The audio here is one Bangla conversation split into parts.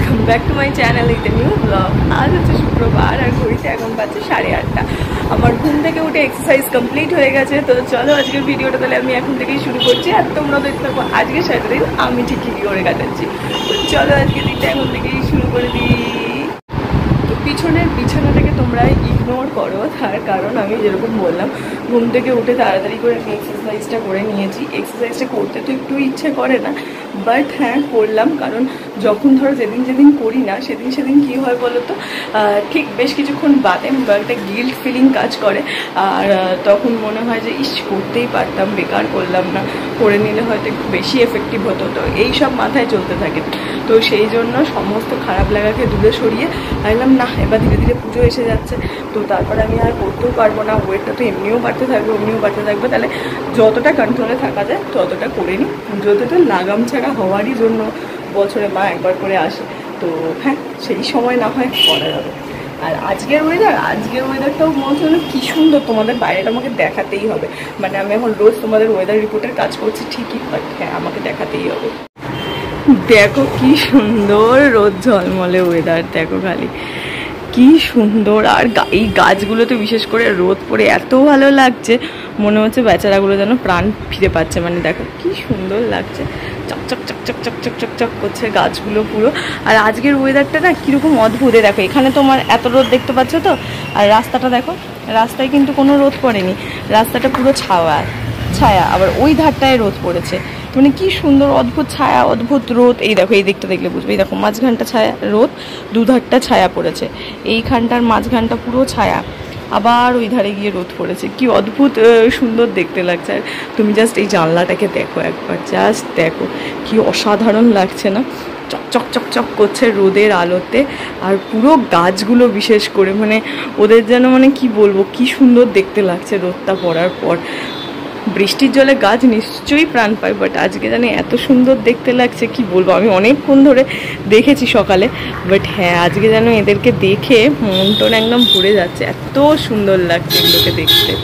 Welcome back to my channel with new blog. আজ হচ্ছে শুক্রবার আর ঘড়িতে এখন পাচ্ছে 8:30। আমার ঘুম থেকে উঠে এক্সারসাইজ কমপ্লিট হয়ে গেছে। তো চলো আজকের ভিডিওটা তাহলে আমি এখন থেকেই শুরু করছি, আর তোমরা দেখতে থাকো আজকে সারাদিন আমি ঠিকই কী করে কাটাচ্ছি। তো চলো আজকে দিনটা এখন থেকেই শুরু করে দিই। তো পিছনের বিছানাটাকে তোমরা ইগনোর করো, তার কারণ আমি যেরকম বললাম ঘুম থেকে উঠে তাড়াতাড়ি করে আমি এক্সারসাইজটা করে নিয়েছি। এক্সারসাইজটা করতে তো একটু ইচ্ছে করে না, বাট হ্যাঁ করলাম, কারণ যখন ধরো যেদিন করি না সেদিন কী হয় বলো তো, ঠিক বেশ কিছুক্ষণ বাদে একটা গিল্ট ফিলিং কাজ করে, আর তখন মনে হয় যে ইস করতেই পারতাম, বেকার করলাম না, করে নিলে হয়তো একটু বেশি এফেক্টিভ হতো। তো এই সব মাথায় চলতে থাকে। তো সেই জন্য সমস্ত খারাপ লাগাকে দূরে সরিয়ে ভাবলাম না, এবার ধীরে ধীরে পুজো এসে যাচ্ছে, তো তারপরে আমি আর করতেও পারবো না, ওয়েটটা তো এমনিও বাড়তে থাকবে, তাহলে যতটা কন্ট্রোলে থাকা যায় ততটা করে নিই। পুজোতে তো লাগাম ছাড়া হওয়ারই জন্য বছরে মা একবার করে আসে, তো হ্যাঁ সেই সময় না হয় করা যাবে। আর আজকের ওয়েদারটাও মনে হলো কী সুন্দর, তোমাদের বাইরেটা আমাকে দেখাতেই হবে। মানে আমি এখন রোজ তোমাদের ওয়েদার রিপোর্টের কাজ করছি ঠিকই, বাট হ্যাঁ আমাকে দেখাতেই হবে। দেখো কি সুন্দর রোদ ঝলমলে ওয়েদার, দেখো খালি কি সুন্দর। আর এই গাছগুলোতে বিশেষ করে রোদ পড়ে এত ভালো লাগছে, মনে হচ্ছে বেচারাগুলো যেন প্রাণ ফিরে পাচ্ছে। মানে দেখো কি সুন্দর লাগছে, চকচক চকচক চকচক চকচক করছে গাছগুলো পুরো। আর আজকের ওয়েদারটা না কীরকম অদ্ভুত। দেখো এখানে তোমার এত রোদ দেখতে পাচ্ছ তো, আর রাস্তাটা দেখো, রাস্তায় কিন্তু কোনো রোদ পড়েনি, রাস্তাটা পুরো ছায়া, আবার ওই ধারটায় রোদ পড়েছে। মানে কি সুন্দর অদ্ভুত ছায়া, অদ্ভুত রোদ। এই দেখো, এই দিকটা দেখলে বুঝবে, এই দেখো মাঝখানটা ছায়া রোদ, দুধারটা ছায়া পড়েছে, এইখানটার মাঝখানটা পুরো ছায়া, আবার ওই ধারে গিয়ে রোদ পড়েছে। কি অদ্ভুত সুন্দর দেখতে লাগছে। আর তুমি জাস্ট এই জানলাটাকে দেখো একবার, জাস্ট দেখো কি অসাধারণ লাগছে না, চকচক চকচক করছে রোদের আলোতে। আর পুরো গাছগুলো বিশেষ করে মানে ওদের যেন মানে কি বলবো, কি সুন্দর দেখতে লাগছে রোদটা পড়ার পর। বৃষ্টির জলে গাছ নিশ্চয়ই প্রাণ পায়, বাট আজকে জানি এত সুন্দর দেখতে লাগছে কি বলবো। আমি অনেকক্ষণ ধরে দেখেছি সকালে, বাট হ্যাঁ আজকে যেন এদেরকে দেখে মনটা একদম ভরে যাচ্ছে, এত সুন্দর লাগছে এগুলোকে দেখতে।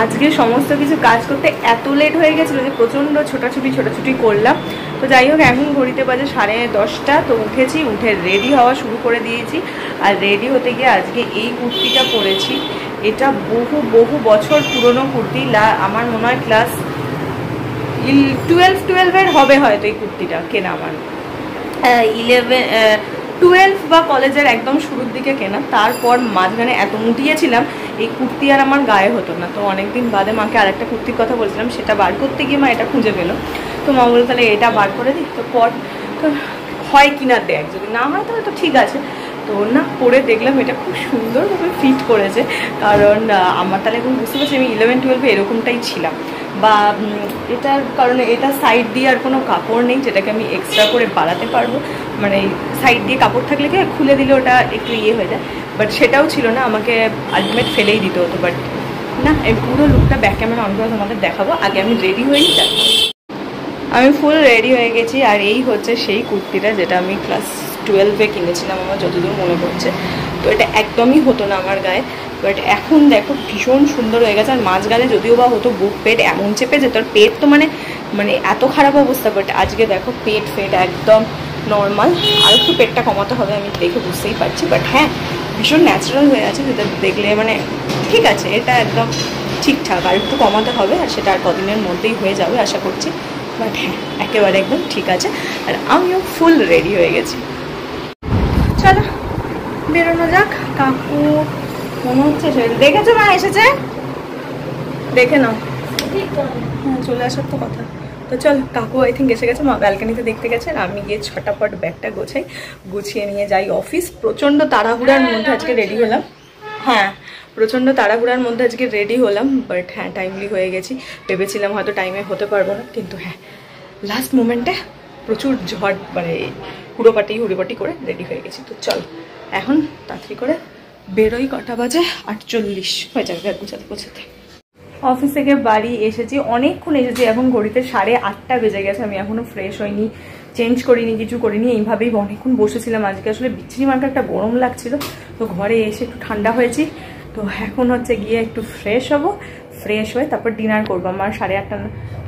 আজকে সমস্ত কিছু কাজ করতে এত লেট হয়ে গেছিলো যে প্রচণ্ড ছোটাছুটি করলাম। তো যাই হোক, এখন ঘড়িতে বাজে 10:30। তো উঠেছি, উঠে রেডি হওয়া শুরু করে দিয়েছি। আর রেডি হতে গিয়ে আজকে এই কুর্তিটা পরেছি। এটা বহু বছর পুরনো কুর্তি, আমার মনে হয় ক্লাস 12 হবে হয়তো এই কুর্তিটা কেনা, আমার 12 বা কলেজের একদম শুরুর দিকে কেনা। তারপর মাঝখানে এত মুটিয়েছিলাম এই কুর্তি আর আমার গায়ে হতো না। তো অনেকদিন বাদে মাকে আরেকটা কুর্তির কথা বলছিলাম, সেটা বার করতে গিয়ে মা এটা খুঁজে পেলো। তো মা বললো তাহলে এটা বার করে দিই, তো পর তো হয় কিনা দেখ, যদি না হয় তাহলে তো ঠিক আছে। তো না, পরে দেখলাম এটা খুব সুন্দরভাবে ফিট করেছে, কারণ আমার তাহলে এখন বুঝতে পারছি আমি 11-12 এরকমটাই ছিলাম। বা এটার কারণে এটা সাইড দিয়ে আর কোনো কাপড় নেই যেটাকে আমি এক্সট্রা করে বাড়াতে পারবো, মানে সাইড দিয়ে কাপড় থাকলে কি খুলে দিলে ওটা একটু হয়ে যায়, বাট সেটাও ছিল না, আমাকে আলটিমেট ফেলেই দিতে হতো। বাট না, এই পুরো লুকটা ব্যাক ক্যামেরা অন করে তোমাদের দেখাবো। আগে আমি রেডি হয়ে নিই, আমি ফুল রেডি হয়ে গেছি। আর এই হচ্ছে সেই কুর্তিটা যেটা আমি ক্লাস 12-এ কিনেছিলাম আমার যতদূর মনে পড়ছে। তো এটা একদমই হতো না আমার গায়ে, বাট এখন দেখো ভীষণ সুন্দর হয়ে গেছে। আর মাঝগালে যদিও বা হতো, বুক পেট এমন চেপে যেত, আর পেট তো মানে এত খারাপ অবস্থা, বাট আজকে দেখো পেট একদম নর্মাল। আর একটু পেটটা কমাতে হবে, আমি দেখে বুঝতেই পারছি, বাট হ্যাঁ ভীষণ ন্যাচারাল হয়ে আছে, যেটা দেখলে মানে ঠিক আছে, এটা একদম ঠিকঠাক। আর একটু কমাতে হবে, আর সেটা আর কদিনের মধ্যেই হয়ে যাবে আশা করছি, বাট হ্যাঁ একেবারে একদম ঠিক আছে। আর আমিও ফুল রেডি হয়ে গেছি, চলো বেরোনো যাক। কাকু মনে হচ্ছে দেখেছো মা এসেছে, দেখে নাও, হ্যাঁ চলে আসার তো কথা। তো চল, কাকু আই থিঙ্ক এসে গেছে, মা ব্যালকানিতে দেখতে গেছে, আর আমি গিয়ে ছটাপট ব্যাগটা গুছিয়ে নিয়ে যাই অফিস। প্রচণ্ড তাড়াহুড়ার মধ্যে আজকে রেডি হলাম, হ্যাঁ প্রচণ্ড তাড়াহুড়ার মধ্যে আজকে রেডি হলাম, বাট হ্যাঁ টাইমলি হয়ে গেছি। ভেবেছিলাম হয়তো টাইমে হতে পারবো না, কিন্তু হ্যাঁ লাস্ট মোমেন্টে প্রচুর ঝড় মানে হুড়োপাটি করে রেডি হয়ে গেছি। তো চল এখন তাড়াতাড়ি করে বেরোই। কটা বাজে? 48 হয়ে যাবে পৌঁছাতে। অফিস থেকে বাড়ি এসেছি, অনেকক্ষণ এসেছি, এখন ঘড়িতে 8:30 বেজে গেছে। আমি এখনো ফ্রেশ হইনি, চেঞ্জ করিনি, কিছু করিনি, এইভাবেই অনেকক্ষণ বসেছিলাম। আজকে আসলে বিচ্ছিরি মার্কা একটা গরম লাগছিল, তো ঘরে এসে একটু ঠান্ডা হয়েছি। তো এখন হচ্ছে গিয়ে একটু ফ্রেশ হব, ফ্রেশ হয়ে তারপর ডিনার করবো। আমার 8:30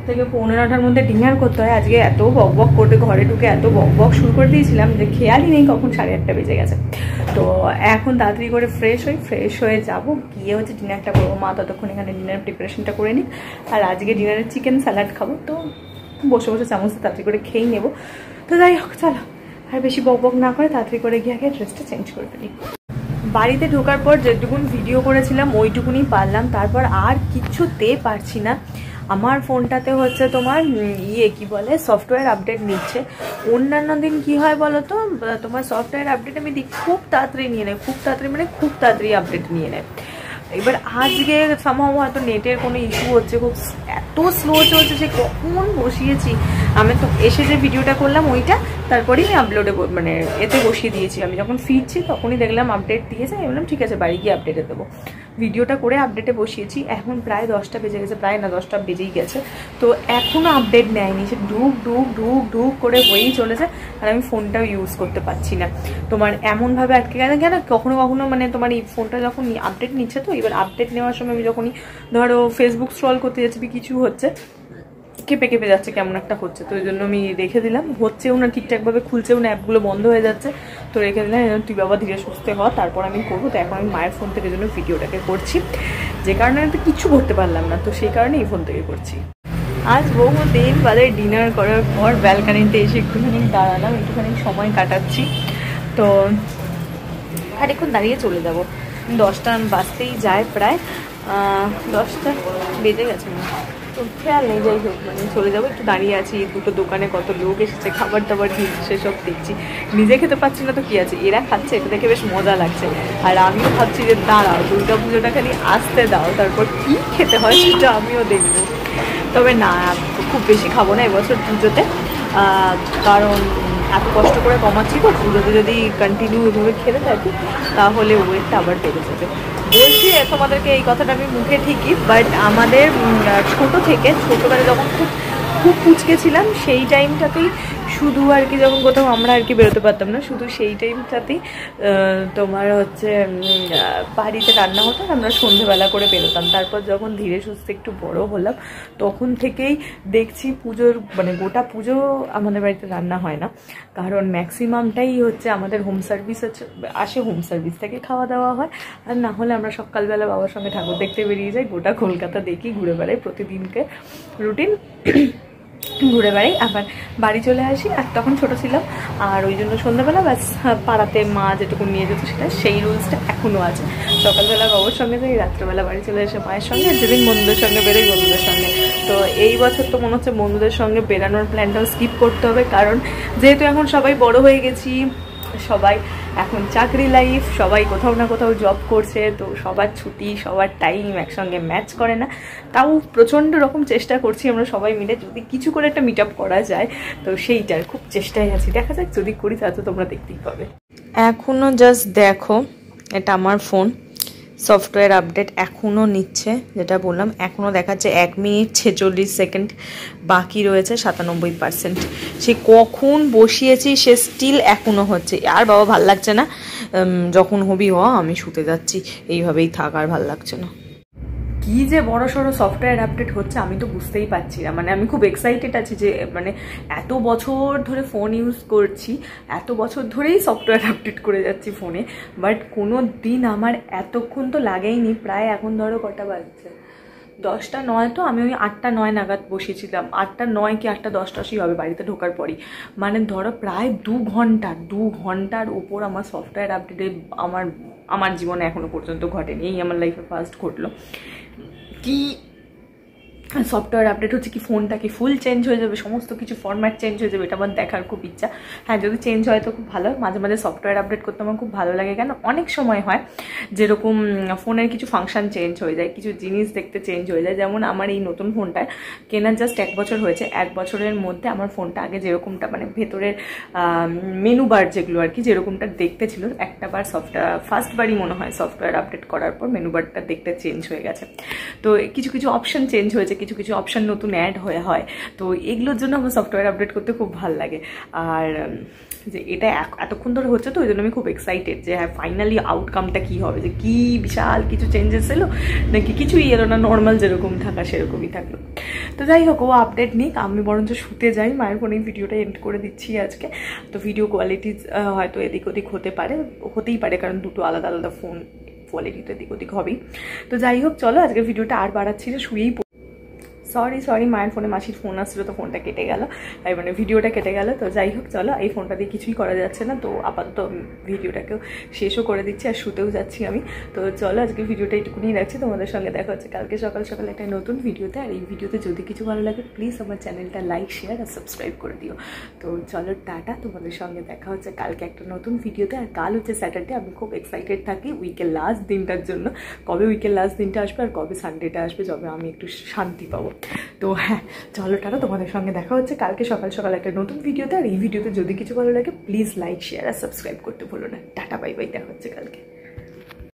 থেকে 9:45-র মধ্যে ডিনার করতে হয়। আজকে এত বক করতে ঘরে ঢুকে এত বক শুরু করে দিয়েছিলাম যে খেয়ালই নেই কখন 8:30 বেজে গেছে। তো এখন তাড়াতাড়ি করে ফ্রেশ হয়ে যাব, গিয়ে হচ্ছে ডিনারটা করবো। মা ততক্ষণ এখানে ডিনার প্রিপারেশনটা করে নিক। আর আজকে ডিনারে চিকেন স্যালাড খাবো, তো বসে চামচে তাড়াতাড়ি করে খেয়েই নেবো। তো যাই হোক, চলো আর বেশি বক না করে তাড়াতাড়ি করে গিয়ে আগে ড্রেসটা চেঞ্জ করে ফেলি। বাড়িতে ঢোকার পর যেটুকুন ভিডিও করেছিলাম ওইটুকুনি পারলাম, তারপর আর কিচ্ছুতে পারছি না। আমার ফোনটাতে হচ্ছে তোমার কি বলে সফটওয়্যার আপডেট নিচ্ছে। অন্যান্য দিন কি হয় বলো তো, তোমার সফটওয়্যার আপডেট আমি দেখি খুব তাড়াতাড়ি নিয়ে নেয়, খুব তাড়াতাড়ি আপডেট নিয়ে নেয়। এবার আজকে সামহাও হয়তো নেটের কোনো ইস্যু হচ্ছে, খুব এত স্লো চলছে, সে কখন বসিয়েছি। আমি তো এসে যে ভিডিওটা করলাম ওইটা তারপরেই আমি আপলোডে এতে বসিয়ে দিয়েছি। আমি যখন ফিরছি তখনই দেখলাম আপডেট দিয়েছে, আমি বললাম ঠিক আছে বাড়ি গিয়ে আপডেটে দেবো। ভিডিওটা করে আপডেটে বসিয়েছি। এখন প্রায় 10টা বেজে গেছে, প্রায় না 10টা বেজেই গেছে, তো এখনও আপডেট নেয়নি। সে ঢুক করে হয়েই চলেছে, আর আমি ফোনটাও ইউজ করতে পারছি না। তোমার এমনভাবে আটকে গেছে কেন, কখনো তোমার এই ফোনটা যখন আপডেট নিচ্ছে, তো এবার আপডেট নেওয়ার সময় আমি যখনই ধরো ফেসবুক স্ক্রল করতে যাচ্ছি কিছু হচ্ছে, কেঁপে যাচ্ছে, কেমন একটা হচ্ছে। তো ওই জন্য আমি রেখে দিলাম, হচ্ছেও না ঠিকঠাকভাবে, খুলছেও না, অ্যাপগুলো বন্ধ হয়ে যাচ্ছে। তো রেখে দিলাম, তুই বাবা ধীরে সুস্থে হ, তারপর আমি করবো। তো এখন আমি মায়ের ফোন থেকে জন্য ভিডিওটাকে করছি, যে কারণে আমি তো কিচ্ছু করতে পারলাম না, তো সেই কারণে এই ফোন থেকে করছি। আজ বহুদিন বাদে ডিনার করার পর ব্যালকানিতে এসে একটুখানি দাঁড়ালাম, একটুখানি সময় কাটাচ্ছি। তো খানিকক্ষণ দাঁড়িয়ে চলে যাব, 10টা বাজতেই যায়, প্রায় 10টা বেজে গেছে না, তো খেয়াল নেই। যাই হোক চলে যাবো, একটু দাঁড়িয়ে আছি। দুটো দোকানে কত লোক এসেছে, খাবার দাবার সেসব দেখছি। নিজে খেতে পারছি না তো কি আছে, এরা খাচ্ছে, এটা দেখে বেশ মজা লাগছে। আর আমিও ভাবছি যে দাঁড়াও, দুর্গা পুজোটা খালি আসতে দাও, তারপর কি খেতে হয় সেটা আমিও দেখবো। তবে না, খুব বেশি খাবো না এবছর পুজোতে, কারণ এত কষ্ট করে কমাচ্ছি, তো পুজোতে যদি কন্টিনিউ এভাবে খেতে থাকি তাহলে ওয়েটটা আবার বেড়ে যাবে। বলছি তোমাদেরকে এই কথাটা আমি মুখে ঠিকই, বাট আমাদের ছোটোবেলায় যখন খুব পুচকে ছিলাম সেই টাইমটাতেই শুধু আর কি, যখন কোথাও আমরা আর কি বেরোতে পারতাম না, শুধু সেই টাইমটাতেই তোমার হচ্ছে বাড়িতে রান্না হতো, আমরা সন্ধেবেলা করে বেরোতাম। তারপর যখন ধীরে সুস্থে একটু বড় হলাম তখন থেকেই দেখছি পুজোর গোটা পুজো আমাদের বাড়িতে রান্না হয় না, কারণ ম্যাক্সিমামটাই হচ্ছে আমাদের হোম সার্ভিস আসে, হোম সার্ভিস থেকে খাওয়া দাওয়া হয়। আর না হলে আমরা সকালবেলা বাবার সঙ্গে ঠাকুর দেখতে বেরিয়ে যাই, গোটা কলকাতা দেখি, ঘুরে বেড়াই, প্রতিদিনকে রুটিন ঘুরে বেড়াই, আবার বাড়ি চলে আসি। আর তখন ছোটো ছিলাম, আর ওই জন্য সন্ধ্যাবেলা ব্যাস পাড়াতে মা যেটুকু নিয়ে যেত সেটা, সেই রুলসটা এখনও আছে। সকালবেলা বাবার সঙ্গে যাই, রাত্রেবেলা বাড়ি চলে এসে মায়ের সঙ্গে, আর যেদিন বন্ধুদের সঙ্গে বেরোই বন্ধুদের সঙ্গে। তো এই বছর তো মনে হচ্ছে বন্ধুদের সঙ্গে বেরানোর প্ল্যানটাও স্কিপ করতে হবে, কারণ যেহেতু এখন সবাই বড় হয়ে গেছি, সবাই এখন চাকরি লাইফ, সবাই কোথাও না কোথাও জব করছে, তো সবার ছুটি, সবার টাইম একসঙ্গে ম্যাচ করে না। তাও প্রচণ্ড রকম চেষ্টা করছি আমরা সবাই মিলে, যদি কিছু করে একটা মিট আপ করা যায়, তো সেইটার খুব চেষ্টায় আছি। দেখা যাক, যদি করি তাহলে তো তোমরা দেখতেই পাবে। এখনও জাস্ট দেখো, এটা আমার ফোন, সফটওয়্যার আপডেট এখনও নিচ্ছে, যেটা বললাম এখনও দেখাচ্ছে 1 মিনিট 46 সেকেন্ড বাকি রয়েছে, 97%। সে কখন বসিয়েছি সে স্টিল এখনও হচ্ছে। আর বাবা ভাল লাগছে না, যখন হবি আমি শুতে যাচ্ছি, এইভাবেই থাক, আর ভাল লাগছে না। কি যে বড় সড়ো সফটওয়্যার আপডেট হচ্ছে আমি তো বুঝতেই পারছি না। আমি খুব এক্সাইটেড আছি যে এত বছর ধরে ফোন ইউজ করছি, এত বছর ধরেই সফটওয়্যার আপডেট করে যাচ্ছি ফোনে, বাট কোনো দিন আমার এতক্ষণ তো লাগেইনি। প্রায় এখন ধরো কটা বাজছে, 10টা 9, তো আমি ওই 8টা 9 নাগাদ বসিয়েছিলাম, 8টা 9 কি 8টা 10টা হবে বাড়িতে ঢোকার পরই। ধরো প্রায় 2 ঘন্টার উপর আমার সফটওয়্যার আপডেটে আমার জীবনে এখনো পর্যন্ত ঘটেনি, এই আমার লাইফে ফার্স্ট ঘটলো। কি সফটওয়্যার আপডেট হচ্ছে কি ফোনটা কি ফুল চেঞ্জ হয়ে যাবে, সমস্ত কিছু ফরম্যাট চেঞ্জ হয়ে যাবে, এটা আমার দেখার খুব ইচ্ছা। হ্যাঁ, যদি চেঞ্জ হয় তো খুব ভালো। মাঝে মাঝে সফটওয়্যার আপডেট করতে আমার খুব ভালো লাগে, কেন অনেক সময় হয় যেরকম ফোনের কিছু ফাংশন চেঞ্জ হয়ে যায়, কিছু জিনিস দেখতে চেঞ্জ হয়ে যায়। যেমন আমার এই নতুন ফোনটায় কেনার জাস্ট 1 বছর হয়েছে, 1 বছরের মধ্যে আমার ফোনটা আগে যেরকমটা মানে ভেতরের মেনু বার যেগুলো আর কি যেরকমটা দেখতে ছিল, একটা বার ফার্স্ট বারই মনে হয় সফটওয়্যার আপডেট করার পর মেনু বারটা দেখতে চেঞ্জ হয়ে গেছে। তো কিছু কিছু অপশন চেঞ্জ হয়েছে, কিছু কিছু অপশন নতুন অ্যাড হয়। তো এগুলোর জন্য আমার সফটওয়্যার আপডেট করতে খুব ভালো লাগে। আর যে এটা এতক্ষণ ধরে হচ্ছে, তো ওই জন্য আমি খুব এক্সাইটেড যে হ্যাঁ ফাইনালি আউটকামটা কী হবে, যে কী বিশাল কিছু চেঞ্জেস এলো নাকি কিছুই এলো না, নর্মাল যেরকম থাকা সেরকমই থাকলো। তো যাই হোক, ও আপডেট নিক, আমি বরঞ্চ শুতে যাই। মায়ের ফোনে ভিডিওটা এন্ড করে দিচ্ছি আজকে। তো ভিডিও কোয়ালিটি হয়তো এদিক ওদিক হতেই পারে, কারণ দুটো আলাদা আলাদা ফোন, কোয়ালিটিটা এদিক ওদিক হবেই। তো যাই হোক, চলো আজকে ভিডিওটা আর বাড়াচ্ছি না, শুয়েই সরি মায়ের ফোনে মাসির ফোন আসছিলো, তো ফোনটা কেটে গেল, মানে ভিডিওটা কেটে গেল। তো যাই হোক, চলো এই ফোনটা দিয়ে কিছুই করা যাচ্ছে না, তো আপাতত ভিডিওটাকেও শেষও করে দিচ্ছি আর শুতেও যাচ্ছি আমি। তো চলো আজকে ভিডিওটা এইটুকুনি রাখছি, তোমাদের সঙ্গে দেখা হচ্ছে কালকে সকাল সকাল একটা নতুন ভিডিওতে। আর এই ভিডিওতে যদি কিছু ভালো লাগে প্লিজ আমার চ্যানেলটা লাইক, শেয়ার আর সাবস্ক্রাইব করে দিও। তো চলো টাটা, তোমাদের সঙ্গে দেখা হচ্ছে কালকে একটা নতুন ভিডিওতে। আর কাল হচ্ছে স্যাটারডে, আমি খুব এক্সাইটেড থাকি উইকের লাস্ট দিনটার জন্য, কবে উইকের লাস্ট দিনটা আসবে আর কবে সানডেটা আসবে, যবে আমি একটু শান্তি পাবো। তো হ্যাঁ, চলো টাটা, তোমাদের সঙ্গে দেখা হচ্ছে কালকে সকাল সকাল একটা নতুন ভিডিওতে। আর এই ভিডিওতে যদি কিছু ভালো লাগে প্লিজ লাইক, শেয়ার আর সাবস্ক্রাইব করতে ভুলো না। টাটা, বাই বাই, দেখা হচ্ছে কালকে।